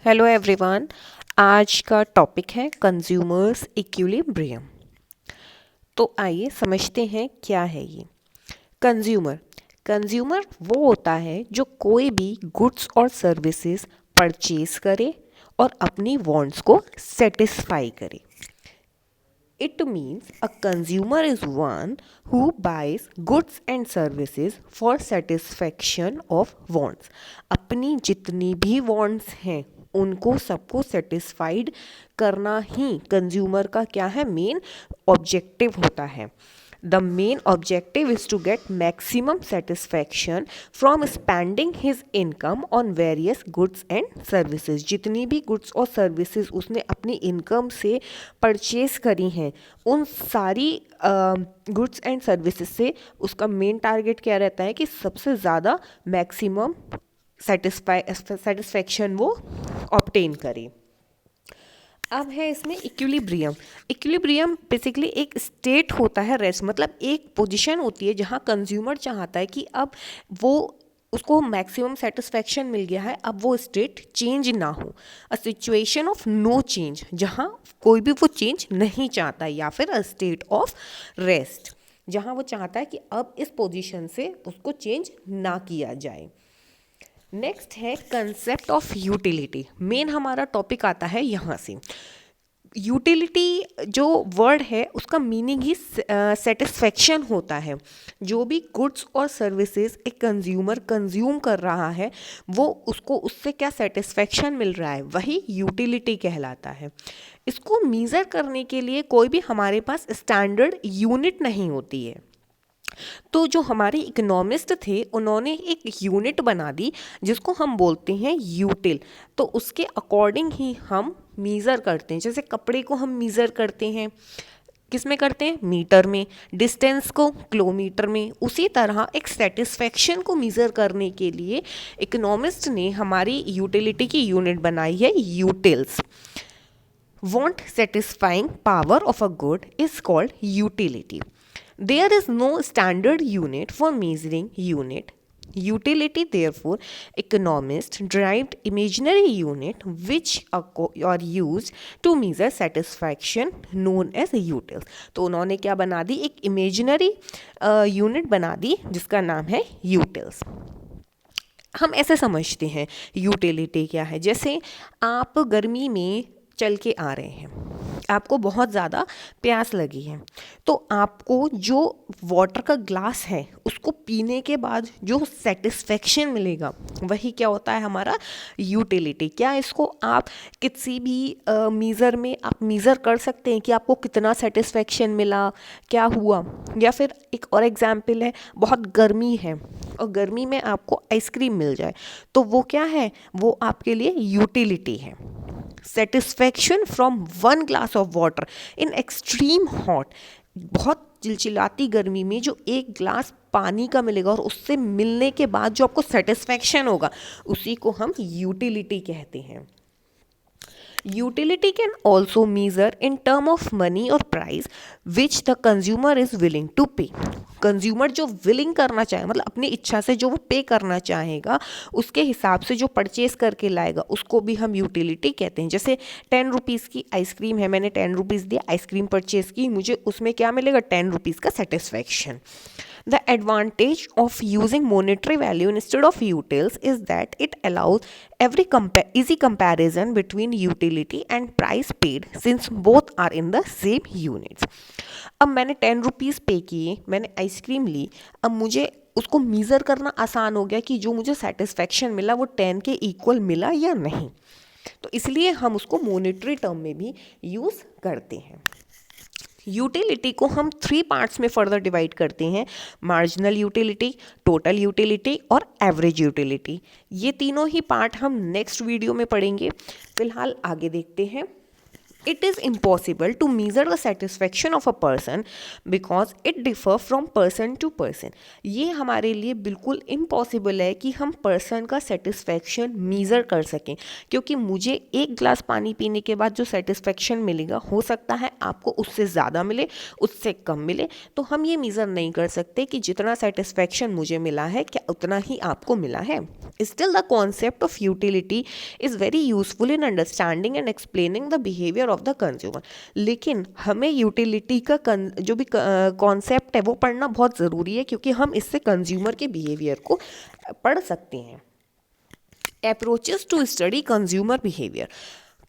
Hello everyone. आज का topic है कंज्यूमर्स इक्विलिब्रियम। तो आइए समझते हैं क्या है ये कंज्यूमर। कंज्यूमर वो होता है जो कोई भी गुड्स और सर्विसेज परचेज करे और अपनी वांट्स को सेटिस्फाई करे। It means a consumer is one who buys goods and services for satisfaction of wants. अपनी जितनी भी wants हैं उनको सबको सेटिस्फाइड करना ही कंज्यूमर का क्या है, मेन ऑब्जेक्टिव होता है। The main objective is to get maximum satisfaction from spending his income on various goods and services. जितनी भी goods और services उसने अपनी income से purchase करी हैं उन सारी goods and services से उसका main target क्या रहता है कि सबसे ज़्यादा maximum satisfaction वो obtain करे। अब है इसमें इक्विलिब्रियम। इक्विलिब्रियम बेसिकली एक स्टेट होता है, रेस्ट मतलब एक पोजीशन होती है जहाँ कंज्यूमर चाहता है कि अब वो उसको मैक्सिमम सेटिस्फैक्शन मिल गया है, अब वो स्टेट चेंज ना हो। A situation of no change, जहाँ कोई भी वो चेंज नहीं चाहता, या फिर अ स्टेट ऑफ रेस्ट जहाँ वो चाहता है कि अब इस पोजीशन से उसको चेंज ना किया जाए। नेक्स्ट है कंसेप्ट ऑफ यूटिलिटी। मेन हमारा टॉपिक आता है यहाँ से। यूटिलिटी जो वर्ड है उसका मीनिंग ही सेटिस्फेक्शन होता है। जो भी गुड्स और सर्विसेज एक कंज्यूमर कंज्यूम कर रहा है वो उसको उससे क्या सेटिस्फेक्शन मिल रहा है, वही यूटिलिटी कहलाता है। इसको मीज़र करने के लिए कोई भी हमारे पास स्टैंडर्ड यूनिट नहीं होती है। तो जो हमारे इकोनॉमिस्ट थे उन्होंने एक यूनिट बना दी जिसको हम बोलते हैं यूटिल। तो उसके अकॉर्डिंग ही हम मीज़र करते हैं। जैसे कपड़े को हम मीज़र करते हैं किस में करते हैं, मीटर में, डिस्टेंस को किलोमीटर में। उसी तरह एक सेटिस्फेक्शन को मीज़र करने के लिए इकोनॉमिस्ट ने हमारी यूटिलिटी की यूनिट बनाई है utils. Want satisfying power of a good is called utility. There is no standard unit for measuring unit utility. Therefore, economists derived imaginary unit which are used to measure satisfaction known as utils. तो उन्होंने क्या बना दी, एक imaginary unit बना दी जिसका नाम है utils. हम ऐसे समझते हैं यूटिलिटी क्या है। जैसे आप गर्मी में चल के आ रहे हैं, आपको बहुत ज़्यादा प्यास लगी है, तो आपको जो वाटर का ग्लास है उसको पीने के बाद जो सेटिस्फेक्शन मिलेगा वही क्या होता है, हमारा यूटिलिटी। क्या इसको आप किसी भी मीज़र में आप मीज़र कर सकते हैं कि आपको कितना सेटिस्फेक्शन मिला, क्या हुआ। या फिर एक और एग्जाम्पल है, बहुत गर्मी है और गर्मी में आपको आइसक्रीम मिल जाए तो वो क्या है, वो आपके लिए यूटिलिटी है। Satisfaction from one glass of water in extreme hot, बहुत चिलचिलाती गर्मी में जो एक ग्लास पानी का मिलेगा और उससे मिलने के बाद जो आपको सेटिस्फेक्शन होगा उसी को हम यूटिलिटी कहते हैं। Utility can also measure in term of money or price which the consumer is willing to pay. Consumer जो विलिंग करना चाहे मतलब अपनी इच्छा से जो वो पे करना चाहेगा उसके हिसाब से जो परचेज करके लाएगा उसको भी हम यूटिलिटी कहते हैं। जैसे 10 रुपीज़ की आइसक्रीम है, मैंने 10 रुपीज़ दिया, आइसक्रीम परचेज की, मुझे उसमें क्या मिलेगा, 10 रुपीज़ का satisfaction. The advantage of using monetary value instead of utils is that it allows easy comparison between utility and price paid since both are in the same units. अब मैंने 10 rupees पे किए, मैंने आइसक्रीम ली, अब मुझे उसको measure करना आसान हो गया कि जो मुझे सेटिस्फेक्शन मिला वो 10 के इक्वल मिला या नहीं। तो इसलिए हम उसको मोनेटरी टर्म में भी यूज़ करते हैं। यूटिलिटी को हम 3 पार्ट्स में फर्दर डिवाइड करते हैं, मार्जिनल यूटिलिटी, टोटल यूटिलिटी और एवरेज यूटिलिटी। ये तीनों ही पार्ट हम नेक्स्ट वीडियो में पढ़ेंगे। फिलहाल आगे देखते हैं। It is impossible to measure the satisfaction of a person because it differ from person to person. ये हमारे लिए बिल्कुल इम्पॉसिबल है कि हम पर्सन का सेटिस्फैक्शन मीज़र कर सकें, क्योंकि मुझे एक ग्लास पानी पीने के बाद जो सेटिस्फैक्शन मिलेगा हो सकता है आपको उससे ज़्यादा मिले, उससे कम मिले। तो हम ये मीज़र नहीं कर सकते कि जितना सेटिस्फैक्शन मुझे मिला है क्या उतना ही आपको मिला है। Still, the concept of utility is very useful in understanding and explaining the behavior of the consumer. लेकिन हमें यूटिलिटी का जो भी कॉन्सेप्ट है वो पढ़ना बहुत ज़रूरी है, क्योंकि हम इससे कंज्यूमर के बिहेवियर को पढ़ सकते हैं। Approaches to study consumer behaviour,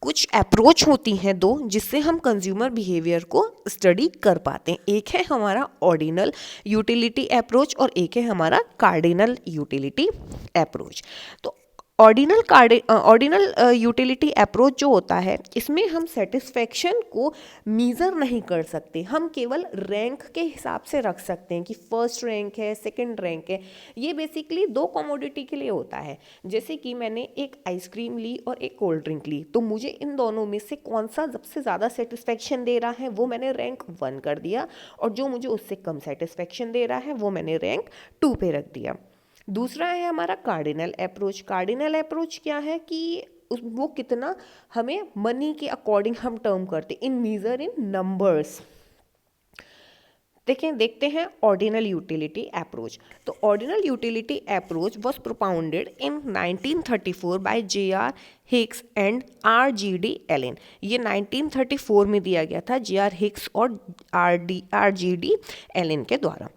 कुछ अप्रोच होती हैं दो जिससे हम कंज्यूमर बिहेवियर को स्टडी कर पाते हैं। एक है हमारा ऑर्डिनल यूटिलिटी अप्रोच और एक है हमारा कार्डिनल यूटिलिटी अप्रोच। तो ऑर्डिनल यूटिलिटी अप्रोच जो होता है इसमें हम सेटिस्फैक्शन को मीज़र नहीं कर सकते, हम केवल रैंक के हिसाब से रख सकते हैं कि फर्स्ट रैंक है, सेकंड रैंक है। ये बेसिकली दो कमोडिटी के लिए होता है। जैसे कि मैंने एक आइसक्रीम ली और एक कोल्ड ड्रिंक ली, तो मुझे इन दोनों में से कौन सा सबसे ज़्यादा सेटिस्फैक्शन दे रहा है वो मैंने रैंक 1 कर दिया, और जो मुझे उससे कम सेटिस्फैक्शन दे रहा है वो मैंने रैंक 2 पे रख दिया। दूसरा है हमारा कार्डिनल अप्रोच। कार्डिनल अप्रोच क्या है कि वो कितना हमें मनी के अकॉर्डिंग हम टर्म करते, इन मीज़र इन नंबर्स। देखते हैं ऑर्डिनल यूटिलिटी अप्रोच। तो ordinal utility approach was propounded in 1934 by J.R. Hicks and R.G.D. Allen. ये 1934 में दिया गया था J.R. हिक्स और R.G.D. एलेन के द्वारा।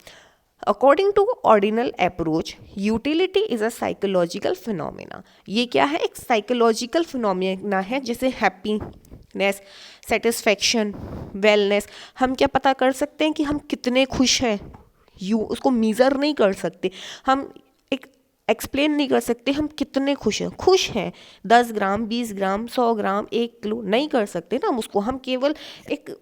According to ordinal approach, utility is a psychological phenomena. ये क्या है? एक psychological phenomena है, जैसे happiness, satisfaction, wellness। हम क्या पता कर सकते हैं कि हम कितने खुश हैं? उसको मीज़र नहीं कर सकते, हम एक एक्सप्लेन नहीं कर सकते हम कितने खुश हैं 10 ग्राम, 20 ग्राम, 100 ग्राम, 1 किलो नहीं कर सकते ना हम उसको, हम केवल एक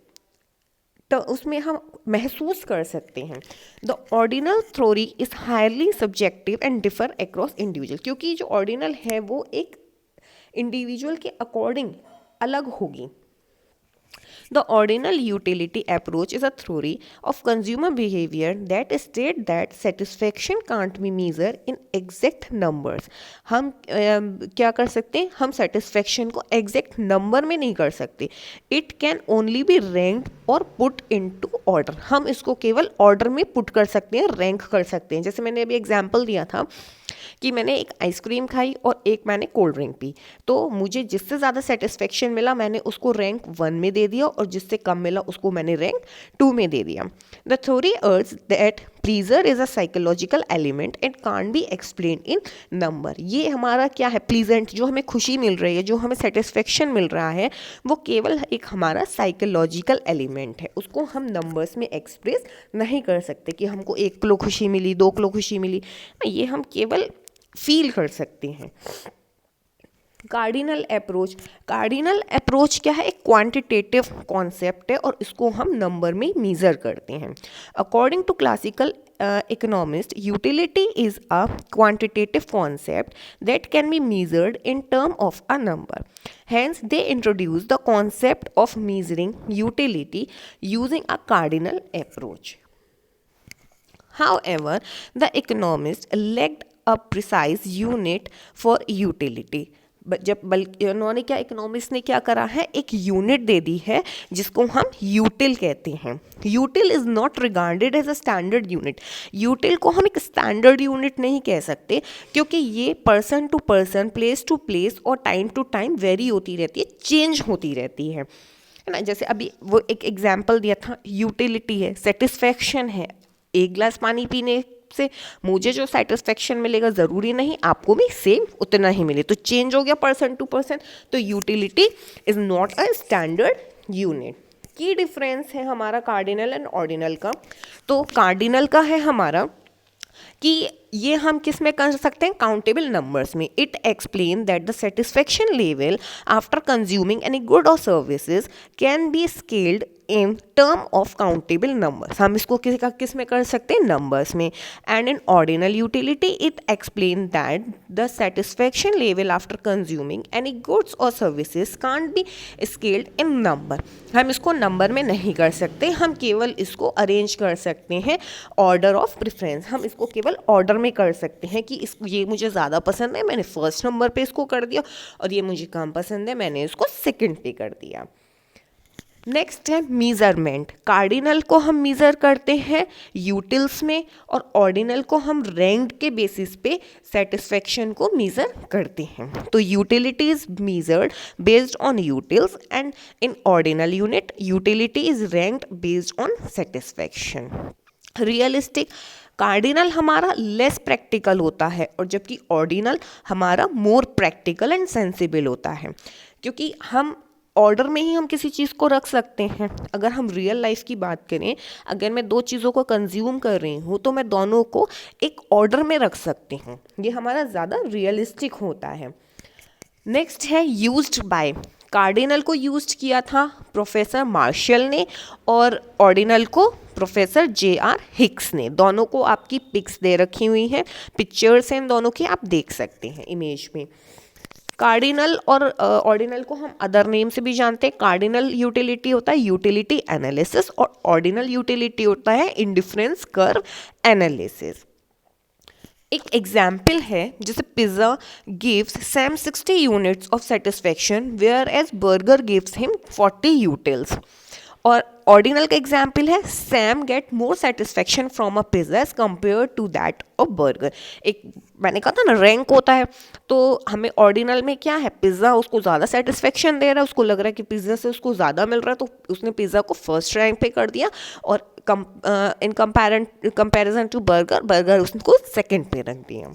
तो उसमें हम महसूस कर सकते हैं। The ordinal theory is highly subjective and differ across individual, क्योंकि जो ऑर्डिनल है वो एक इंडिविजुअल के अकॉर्डिंग अलग होगी। The ordinal utility approach is a theory of consumer behavior that states that satisfaction can't be measured in exact numbers. हम क्या कर सकते हैं? हम satisfaction को exact number में नहीं कर सकते। It can only be ranked और put into order. हम इसको केवल order में put कर सकते हैं, rank कर सकते हैं। जैसे मैंने अभी example दिया था कि मैंने एक आइसक्रीम खाई और एक मैंने कोल्ड ड्रिंक पी, तो मुझे जिससे ज़्यादा सेटिस्फेक्शन मिला मैंने उसको रैंक 1 में दे दिया, और जिससे कम मिला उसको मैंने रैंक 2 में दे दिया। द थ्योरी अर्ज that pleaser is a psychological element and can't be explain in number. ये हमारा क्या है? प्लीजेंट, जो हमें खुशी मिल रही है, जो हमें सेटिस्फेक्शन मिल रहा है, वो केवल एक हमारा साइकोलॉजिकल एलिमेंट है, उसको हम नंबर्स में एक्सप्रेस नहीं कर सकते कि हमको 1 किलो खुशी मिली, 2 किलो खुशी मिली। ये हम केवल फील कर सकते हैं। कार्डिनल अप्रोच क्या है? एक क्वांटिटेटिव कॉन्सेप्ट है और इसको हम नंबर में मीज़र करते हैं। According to classical economist, utility is a quantitative concept that can be measured in terms of a number. Hence, they introduced the concept of measuring utility using a cardinal approach. However, the economist lacked a precise unit for utility. उन्होंने क्या, economist ने क्या करा है? एक unit दे दी है जिसको हम यूटिल कहते हैं। Util is not regarded as a standard unit. Util को हम एक स्टैंडर्ड यूनिट नहीं कह सकते, क्योंकि ये person to person, place to place और टाइम टू टाइम वेरी होती रहती है, चेंज होती रहती है ना। जैसे अभी वो एक एग्जाम्पल दिया था, यूटिलिटी है, सेटिस्फैक्शन है। 1 गिलास पानी पीने से मुझे जो सेटिस्फेक्शन मिलेगा ज़रूरी नहीं आपको भी सेम उतना ही मिले, तो चेंज हो गया पर्सन टू पर्सन। तो utility is not a standard unit. की डिफरेंस है हमारा कार्डिनल एंड ऑर्डिनल का। तो कार्डिनल का है हमारा कि ये हम किस में कर सकते हैं, काउंटेबल नंबर्स में. It explain that the satisfaction level after consuming any good और services can be scaled in term of countable numbers. हम इसको किस में कर सकते हैं, नंबर्स में. And in ordinal utility it explain that the satisfaction level after consuming any goods और services can't be scaled in number. हम इसको नंबर में नहीं कर सकते, हम केवल इसको अरेंज कर सकते हैं ऑर्डर ऑफ प्रेफरेंस. हम इसको केवल ऑर्डर में कर सकते हैं कि ये मुझे ज़्यादा पसंद है, मैंने फर्स्ट नंबर पे इसको कर दिया, और ये मुझे कम पसंद है, मैंने इसको सेकंड पे कर दिया. नेक्स्ट है मीज़रमेंट. कार्डिनल को हम मीज़र करते हैं यूटिल्स में, और ऑर्डिनल को हम रैंक के बेसिस पे सेटिस्फेक्शन को मीज़र करते हैं. तो utility is measured based on utils, and in ordinal unit utility is ranked based on satisfaction. Realistic, cardinal हमारा लेस प्रैक्टिकल होता है, और जबकि ऑर्डिनल हमारा मोर प्रैक्टिकल एंड सेंसिबल होता है, क्योंकि हम ऑर्डर में ही हम किसी चीज़ को रख सकते हैं. अगर हम रियल लाइफ की बात करें, अगर मैं दो चीज़ों को कंज्यूम कर रही हूँ तो मैं दोनों को एक ऑर्डर में रख सकती हूँ. ये हमारा ज़्यादा रियलिस्टिक होता है. नेक्स्ट है यूज्ड बाय. कार्डिनल को यूज्ड किया था प्रोफेसर मार्शल ने, और ऑर्डिनल को प्रोफेसर जे.आर. हिक्स ने. दोनों को आपकी पिक्स दे रखी हुई हैं, पिक्चर्स हैं दोनों की, आप देख सकते हैं इमेज में. कार्डिनल और ऑर्डिनल को हम अदर नेम से भी जानते हैं. कार्डिनल यूटिलिटी होता है यूटिलिटी एनालिसिस, और ऑर्डिनल यूटिलिटी होता है इंडिफरेंस कर्व एनालिसिस. एक एग्जाम्पल है, जैसे pizza gives Sam 60 units of satisfaction whereas burger gives him 40 utils. और ऑर्डिनल का एग्जाम्पल है Sam get more satisfaction from a pizza as compare to that of burger. एक मैंने कहा था ना रैंक होता है, तो हमें ऑर्डिनल में क्या है, पिज़्ज़ा उसको ज़्यादा सेटिस्फेक्शन दे रहा है, उसको लग रहा है कि पिज़्ज़ा से उसको ज़्यादा मिल रहा है, तो उसने पिज़्ज़ा को फर्स्ट रैंक पे कर दिया, और in comparison to burger, burger उसको सेकेंड पे रख दिया.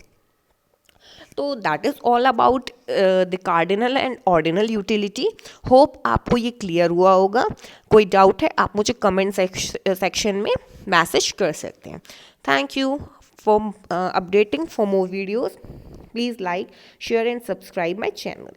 तो that is all about the cardinal and ordinal utility. Hope आपको ये क्लियर हुआ होगा. कोई डाउट है आप मुझे कमेंट सेक्शन में मैसेज कर सकते हैं. Thank you for updating. For more videos please like, share and subscribe my channel.